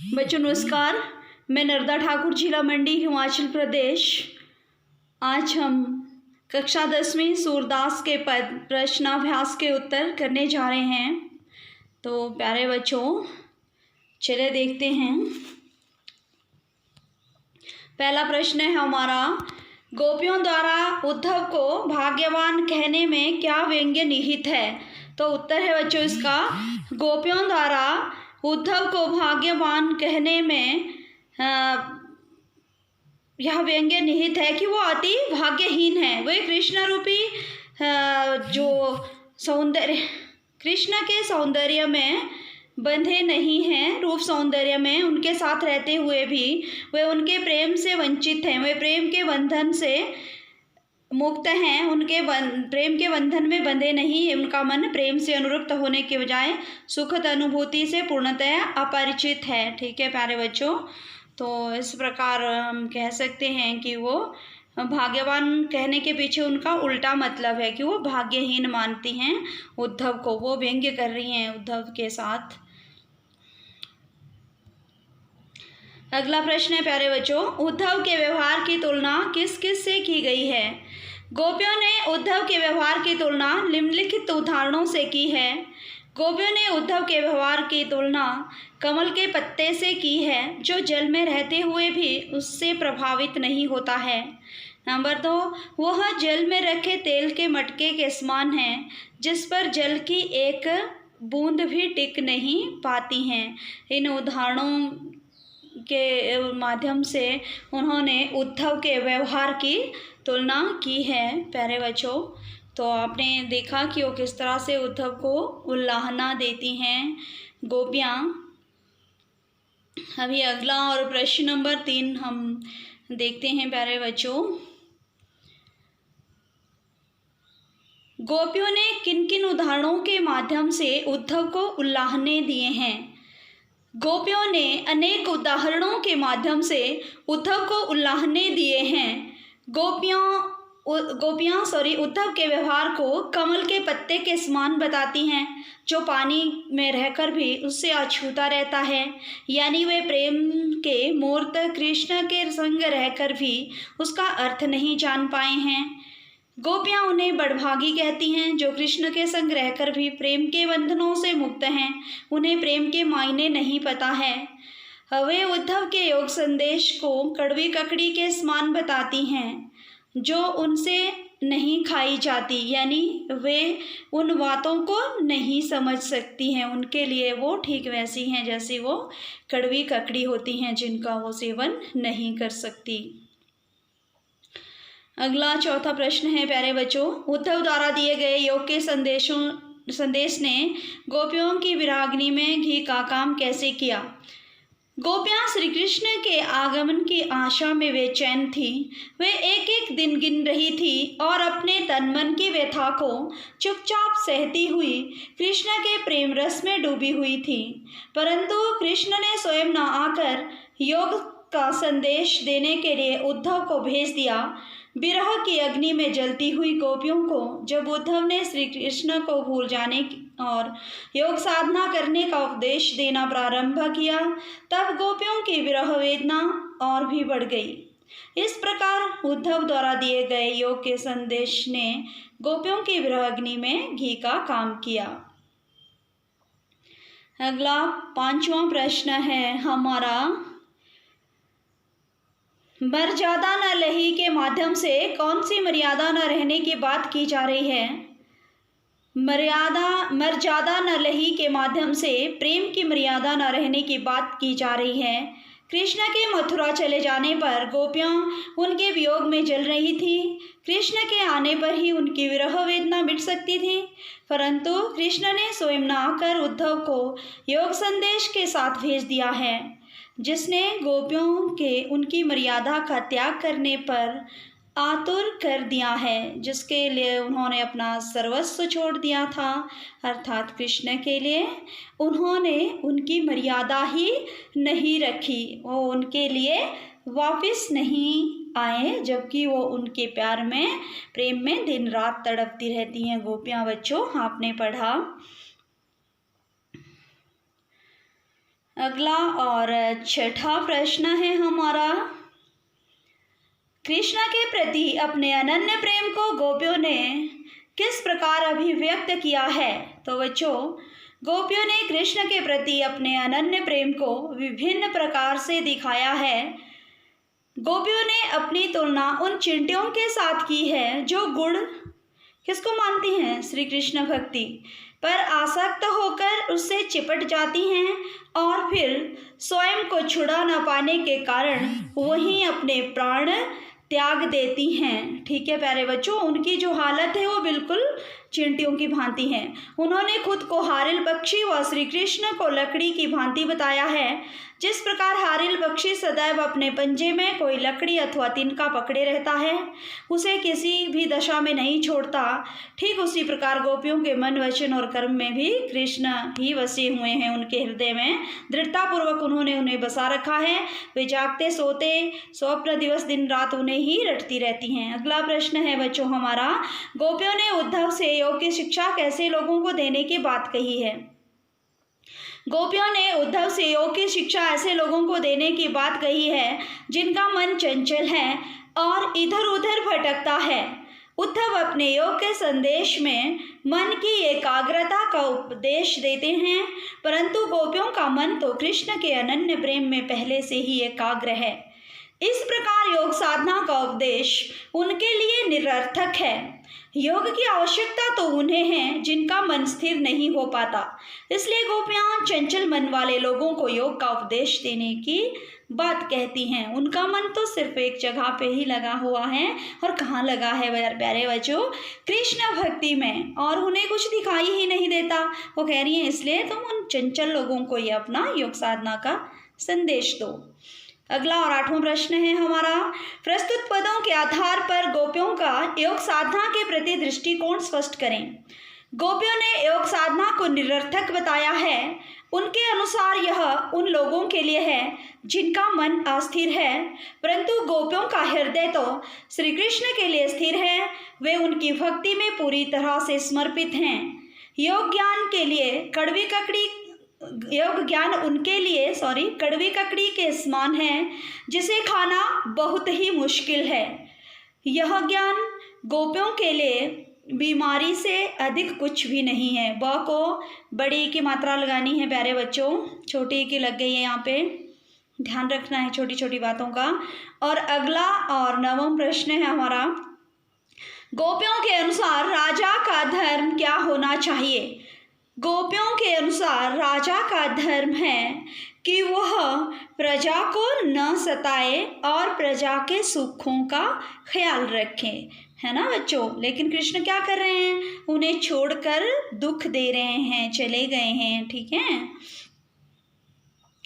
बच्चों नमस्कार, मैं नर्मदा ठाकुर, जिला मंडी, हिमाचल प्रदेश। आज हम कक्षा 10वीं सूरदास के पद प्रश्नाभ्यास के उत्तर करने जा रहे हैं। तो प्यारे बच्चों, चले देखते हैं। पहला प्रश्न है हमारा, गोपियों द्वारा उद्धव को भाग्यवान कहने में क्या व्यंग्य निहित है? तो उत्तर है बच्चों इसका, गोपियों द्वारा उद्धव को भाग्यवान कहने में यह व्यंग्य निहित है कि वो अति भाग्यहीन है। वे कृष्ण रूपी जो सौंदर्य, कृष्ण के सौंदर्य में बंधे नहीं हैं, रूप सौंदर्य में उनके साथ रहते हुए भी वे उनके प्रेम से वंचित हैं। वे प्रेम के बंधन से मुक्त हैं, उनके प्रेम के बंधन में बंधे नहीं। उनका मन प्रेम से अनुरक्त होने के बजाय सुखद अनुभूति से पूर्णतः अपरिचित है। ठीक है प्यारे बच्चों, तो इस प्रकार हम कह सकते हैं कि वो भाग्यवान कहने के पीछे उनका उल्टा मतलब है कि वो भाग्यहीन मानती हैं उद्धव को, वो व्यंग्य कर रही हैं उद्धव के साथ। अगला प्रश्न है प्यारे बच्चों, उद्धव के व्यवहार की तुलना किस किस से की गई है? गोपियों ने उद्धव के व्यवहार की तुलना निम्नलिखित उदाहरणों से की है। गोपियों ने उद्धव के व्यवहार की तुलना कमल के पत्ते से की है, जो जल में रहते हुए भी उससे प्रभावित नहीं होता है। नंबर 2, वह जल में रखे तेल के मटके के समान है, जिस पर जल की एक बूंद भी टिक नहीं पाती हैं। इन उदाहरणों के माध्यम से उन्होंने उद्धव के व्यवहार की तुलना की है प्यारे बच्चों। तो आपने देखा कि वो किस तरह से उद्धव को उल्लाहना देती हैं गोपियाँ। अभी अगला और प्रश्न नंबर 3 हम देखते हैं प्यारे बच्चों। गोपियों ने किन किन उदाहरणों के माध्यम से उद्धव को उल्लाहने दिए हैं? गोपियों ने अनेक उदाहरणों के माध्यम से उद्धव को उल्लाहने दिए हैं। गोपियाँ उद्धव के व्यवहार को कमल के पत्ते के समान बताती हैं, जो पानी में रहकर भी उससे अछूता रहता है। यानी वे प्रेम के मूर्त कृष्ण के संग रहकर भी उसका अर्थ नहीं जान पाए हैं। गोपियाँ उन्हें बड़भागी कहती हैं, जो कृष्ण के संग रहकर भी प्रेम के बंधनों से मुक्त हैं। उन्हें प्रेम के मायने नहीं पता है। वे उद्धव के योग संदेश को कड़वी ककड़ी के समान बताती हैं, जो उनसे नहीं खाई जाती। यानी वे उन बातों को नहीं समझ सकती हैं, उनके लिए वो ठीक वैसी हैं जैसी वो कड़वी ककड़ी होती हैं, जिनका वो सेवन नहीं कर सकती। अगला चौथा प्रश्न है प्यारे बच्चों, उद्धव द्वारा दिए गए योग के संदेश ने गोपियों की विरागनी में घी का काम कैसे किया? गोपियाँ श्री कृष्ण के आगमन की आशा में बेचैन थी। वे एक एक दिन गिन रही थी और अपने तन मन की व्यथा को चुपचाप सहती हुई कृष्ण के प्रेम रस में डूबी हुई थी। परंतु कृष्ण ने स्वयं न आकर योग का संदेश देने के लिए उद्धव को भेज दिया। विरह की अग्नि में जलती हुई गोपियों को जब उद्धव ने श्री कृष्ण को भूल जाने और योग साधना करने का उपदेश देना प्रारंभ किया, तब गोपियों की विरह वेदना और भी बढ़ गई। इस प्रकार उद्धव द्वारा दिए गए योग के संदेश ने गोपियों की विरह अग्नि में घी का काम किया। अगला 5वां प्रश्न है हमारा, मर्यादा न लही के माध्यम से कौन सी मर्यादा न रहने की बात की जा रही है? मर्यादा न लही के माध्यम से प्रेम की मर्यादा न रहने की बात की जा रही है। कृष्ण के मथुरा चले जाने पर गोपियाँ उनके वियोग में जल रही थी। कृष्ण के आने पर ही उनकी विरह वेदना मिट सकती थी, परंतु कृष्ण ने स्वयं न आकर उद्धव को योग संदेश के साथ भेज दिया है, जिसने गोपियों के उनकी मर्यादा का त्याग करने पर आतुर कर दिया है, जिसके लिए उन्होंने अपना सर्वस्व छोड़ दिया था, अर्थात कृष्ण के लिए उन्होंने उनकी मर्यादा ही नहीं रखी। वो उनके लिए वापस नहीं आए, जबकि वो उनके प्यार में, प्रेम में दिन रात तड़पती रहती हैं गोपियाँ। बच्चों आपने पढ़ा। अगला और छठा प्रश्न है हमारा, कृष्ण के प्रति अपने अनन्य प्रेम को गोपियों ने किस प्रकार अभिव्यक्त किया है। तो बच्चों, गोपियों ने कृष्ण के प्रति अपने अनन्य प्रेम को विभिन्न प्रकार से दिखाया है। गोपियों ने अपनी तुलना उन चींटियों के साथ की है जो गुण किसको मानती हैं, श्री कृष्ण भक्ति पर आसक्त होकर उससे चिपट जाती हैं और फिर स्वयं को छुड़ा न पाने के कारण वहीं अपने प्राण त्याग देती हैं। ठीक है प्यारे बच्चों, उनकी जो हालत है वो बिल्कुल चींटियों की भांति है। उन्होंने खुद को हारिल पक्षी व श्री कृष्ण को लकड़ी की भांति बताया है। जिस प्रकार हारिल पक्षी सदैव अपने पंजे में कोई लकड़ी अथवा तिनका पकड़े रहता है, उसे किसी भी दशा में नहीं छोड़ता, ठीक उसी प्रकार गोपियों के मन, वचन और कर्म में भी कृष्ण ही बसे हुए हैं। उनके हृदय में दृढ़तापूर्वक उन्होंने उन्हें बसा रखा है। वे जागते सोते स्वप्न दिवस दिन रात उन्हें ही रटती रहती हैं। अगला प्रश्न है बच्चों हमारा, गोपियों ने उद्धव से योग की शिक्षा कैसे लोगों को देने की बात कही है। गोपियों ने उद्धव से योग की शिक्षा ऐसे लोगों को देने की बात कही है जिनका मन चंचल है और इधर उधर भटकता है। उद्धव अपने योग के संदेश में मन की एकाग्रता का उपदेश देते हैं, परंतु गोपियों का मन तो कृष्ण के अनन्य प्रेम में पहले से ही एकाग्र है। इस प्रकार योग साधना का उपदेश उनके लिए निरर्थक है। योग की आवश्यकता तो उन्हें है जिनका मन स्थिर नहीं हो पाता। इसलिए गोपियां चंचल मन वाले लोगों को योग का उपदेश देने की बात कहती हैं। उनका मन तो सिर्फ एक जगह पे ही लगा हुआ है, और कहाँ लगा है प्यारे बच्चों, कृष्ण भक्ति में, और उन्हें कुछ दिखाई ही नहीं देता। वो कह रही हैं इसलिए तुम उन चंचल लोगों को ये अपना योग साधना का संदेश दो। अगला और आठवां प्रश्न है हमारा, प्रस्तुत पदों के आधार पर गोपियों का योग साधना के प्रति दृष्टिकोण स्पष्ट करें। गोपियों ने योग साधना को निरर्थक बताया है। उनके अनुसार यह उन लोगों के लिए है जिनका मन अस्थिर है, परंतु गोपियों का हृदय तो श्री कृष्ण के लिए स्थिर है। वे उनकी भक्ति में पूरी तरह से समर्पित हैं। योग ज्ञान उनके लिए कड़वी ककड़ी के समान है जिसे खाना बहुत ही मुश्किल है। यह ज्ञान गोपियों के लिए बीमारी से अधिक कुछ भी नहीं है। ब को बड़ी की मात्रा लगानी है प्यारे बच्चों, छोटी की लग गई है, यहाँ पे ध्यान रखना है छोटी छोटी बातों का। और अगला और नवम प्रश्न है हमारा, गोपियों के अनुसार राजा का धर्म क्या होना चाहिए। गोपियों के अनुसार राजा का धर्म है कि वह प्रजा को न सताए और प्रजा के सुखों का ख्याल रखे, है ना बच्चों। लेकिन कृष्ण क्या कर रहे हैं, उन्हें छोड़कर दुख दे रहे हैं, चले गए हैं। ठीक है।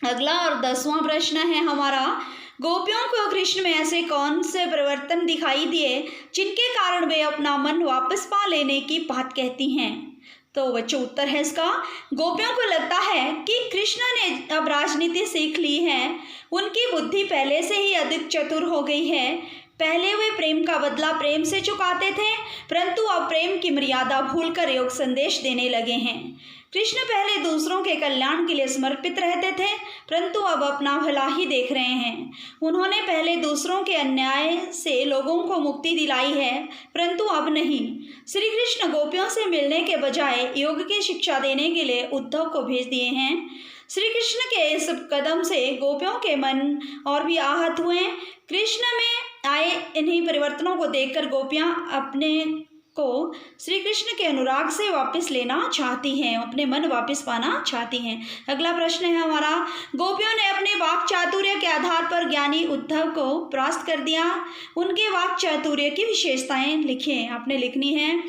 अगला और 10वां प्रश्न है हमारा, गोपियों को कृष्ण में ऐसे कौन से परिवर्तन दिखाई दिए जिनके कारण वे अपना मन वापस पा लेने की बात कहती हैं। तो बच्चों उत्तर है इसका, गोपियों को लगता है कि कृष्ण ने अब राजनीति सीख ली है। उनकी बुद्धि पहले से ही अधिक चतुर हो गई है। पहले वे प्रेम का बदला प्रेम से चुकाते थे, परंतु अब प्रेम की मर्यादा भूलकर योग संदेश देने लगे हैं। कृष्ण पहले दूसरों के कल्याण के लिए समर्पित रहते थे, परंतु अब अपना भला ही देख रहे हैं। उन्होंने पहले दूसरों के अन्याय से लोगों को मुक्ति दिलाई है, परंतु अब नहीं। श्री कृष्ण गोपियों से मिलने के बजाय योग की शिक्षा देने के लिए उद्धव को भेज दिए हैं। श्री कृष्ण के इस कदम से गोपियों के मन और भी आहत हुए। कृष्ण में आए इन्हीं परिवर्तनों को देखकर गोपियां अपने को श्री कृष्ण के अनुराग से वापस लेना चाहती हैं, अपने मन वापस पाना चाहती हैं। अगला प्रश्न है हमारा, गोपियों ने अपने वाक चातुर्य के आधार पर ज्ञानी उद्धव को परास्त कर दिया। उनके वाक चातुर्य की विशेषताएं लिखें, आपने लिखनी है।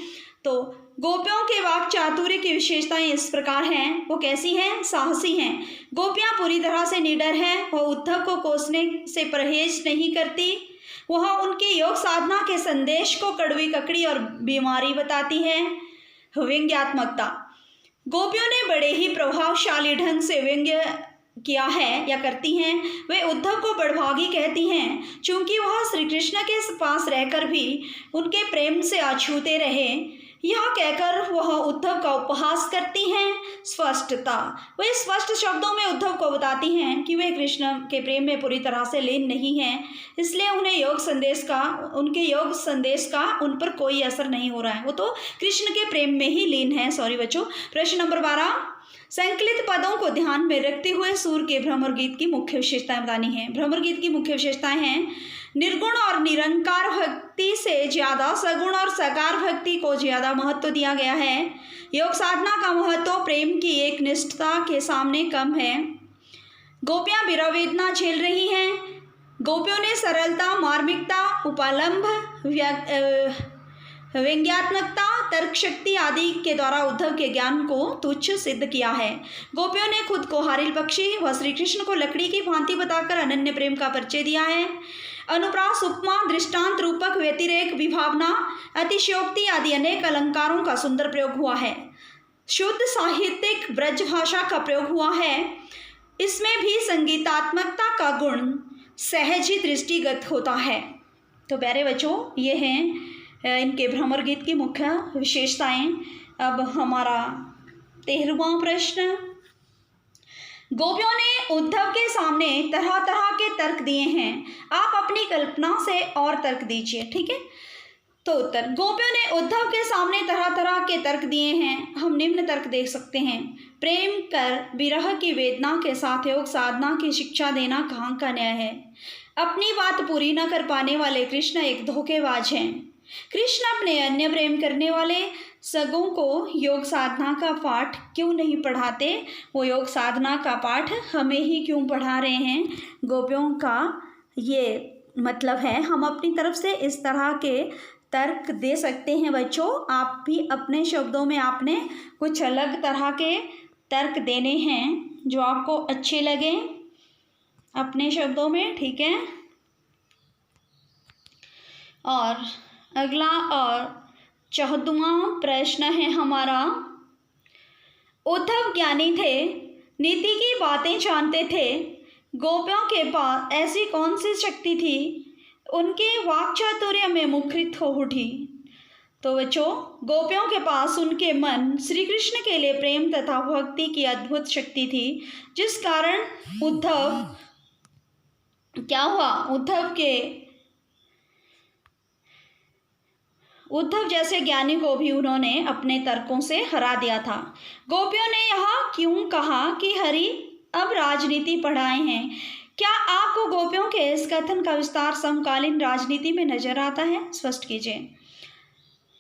तो गोपियों के वाक चातुर्य की विशेषताएं इस प्रकार हैं। वो कैसी हैं, साहसी हैं। गोपियां पूरी तरह से निडर हैं। वो उद्धव को कोसने से परहेज नहीं करती। वह उनके योग साधना के संदेश को कड़वी ककड़ी और बीमारी बताती है। व्यंग्यात्मकता, गोपियों ने बड़े ही प्रभावशाली ढंग से व्यंग्य किया है या करती हैं। वे उद्धव को बड़भागी कहती हैं, चूंकि वह श्री कृष्ण के पास रहकर भी उनके प्रेम से अछूते रहे। यह कहकर वह उद्धव का उपहास करती हैं। स्पष्टता। वे स्पष्ट शब्दों में उद्धव को बताती हैं कि वे कृष्ण के प्रेम में पूरी तरह से लीन नहीं हैं, इसलिए उनके योग संदेश का उन पर कोई असर नहीं हो रहा है। वो तो कृष्ण के प्रेम में ही लीन है। सॉरी बच्चों। प्रश्न नंबर 12, संकलित पदों को ध्यान में रखते हुए सूर के भ्रमर गीत की मुख्य विशेषताएं बतानी है। भ्रमर गीत की मुख्य विशेषताएं हैं, निर्गुण और निरंकार भक्ति से ज्यादा सगुण और साकार भक्ति को ज्यादा महत्व दिया गया है। योग साधना का महत्व प्रेम की एक निष्ठता के सामने कम है। गोपियां विरह झेल रही हैं। गोपियों ने सरलता, मार्मिकता, उपालंब, व्यंग्यात्मकता, तर्क शक्ति आदि के द्वारा उद्धव के ज्ञान को तुच्छ सिद्ध किया है। गोपियों ने खुद को हारिल पक्षी व श्री कृष्ण को लकड़ी की भांति बताकर अनन्य प्रेम का परिचय दिया है। अनुप्रास, उपमा, दृष्टांत, रूपक, व्यतिरेक, विभावना, अतिशयोक्ति आदि अनेक अलंकारों का सुंदर प्रयोग हुआ है। शुद्ध साहित्यिक ब्रज भाषा का प्रयोग हुआ है। इसमें भी संगीतात्मकता का गुण सहज ही दृष्टिगत होता है। तो प्यारे बच्चों, ये हैं इनके भ्रमर गीत की मुख्य विशेषताएं। अब हमारा 13वां प्रश्न, गोपियों ने उद्धव के सामने तरह तरह के तर्क दिए हैं, आप अपनी कल्पना से और तर्क दीजिए। ठीक है। तो उत्तर, गोपियों ने उद्धव के सामने तरह तरह के तर्क दिए हैं। हम निम्न तर्क देख सकते हैं। प्रेम कर विरह की वेदना के साथ योग साधना की शिक्षा देना कहाँ का न्याय है। अपनी बात पूरी न कर पाने वाले कृष्ण एक धोखेबाज हैं। कृष्ण अपने अन्य प्रेम करने वाले सगों को योग साधना का पाठ क्यों नहीं पढ़ाते। वो योग साधना का पाठ हमें ही क्यों पढ़ा रहे हैं। गोपियों का ये मतलब है। हम अपनी तरफ से इस तरह के तर्क दे सकते हैं। बच्चों, आप भी अपने शब्दों में आपने कुछ अलग तरह के तर्क देने हैं जो आपको अच्छे लगें अपने शब्दों में। ठीक है। और अगला और 14वां प्रश्न है हमारा, उद्धव ज्ञानी थे, नीति की बातें जानते थे, गोपियों के पास ऐसी कौन सी शक्ति थी उनके वाक्चातुर्य में मुखरित हो उठी। तो बच्चों, गोपियों के पास उनके मन श्री कृष्ण के लिए प्रेम तथा भक्ति की अद्भुत शक्ति थी, जिस कारण उद्धव क्या हुआ, उद्धव जैसे ज्ञानी को भी उन्होंने अपने तर्कों से हरा दिया था। गोपियों ने यह क्यों कहा कि हरि अब राजनीति पढ़ाए हैं। क्या आपको गोपियों के इस कथन का विस्तार समकालीन राजनीति में नजर आता है, स्पष्ट कीजिए।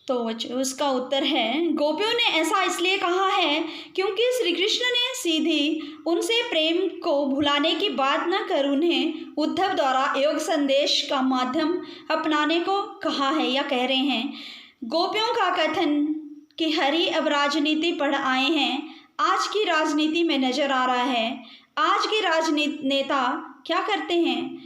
तो उसका उत्तर है, गोपियों ने ऐसा इसलिए कहा है क्योंकि श्री कृष्ण ने सीधी उनसे प्रेम को भुलाने की बात न कर उन्हें उद्धव द्वारा योग संदेश का माध्यम अपनाने को कहा है या कह रहे हैं। गोपियों का कथन कि हरि अब राजनीति पढ़ आए हैं आज की राजनीति में नजर आ रहा है। आज के राजनीति नेता क्या करते हैं,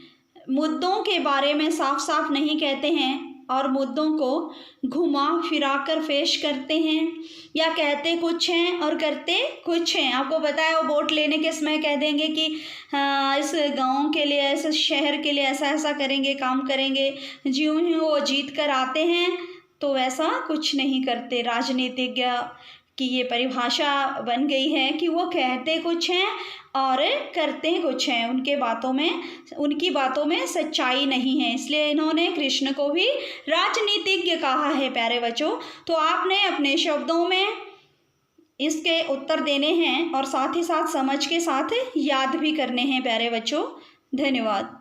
मुद्दों के बारे में साफ साफ नहीं कहते हैं और मुद्दों को घुमा फिरा कर पेश करते हैं, या कहते कुछ हैं और करते कुछ हैं। आपको पता है, वो वोट लेने के समय कह देंगे कि हाँ इस गांव के लिए, इस शहर के लिए ऐसा ऐसा करेंगे, काम करेंगे। ज्यों ही वो जीत कर आते हैं तो वैसा कुछ नहीं करते। राजनीतिज्ञ की ये परिभाषा बन गई है कि वो कहते कुछ हैं और करते कुछ हैं। उनकी बातों में सच्चाई नहीं है, इसलिए इन्होंने कृष्ण को भी राजनीतिज्ञ कहा है। प्यारे बच्चों, तो आपने अपने शब्दों में इसके उत्तर देने हैं और साथ ही साथ समझ के साथ याद भी करने हैं। प्यारे बच्चों, धन्यवाद।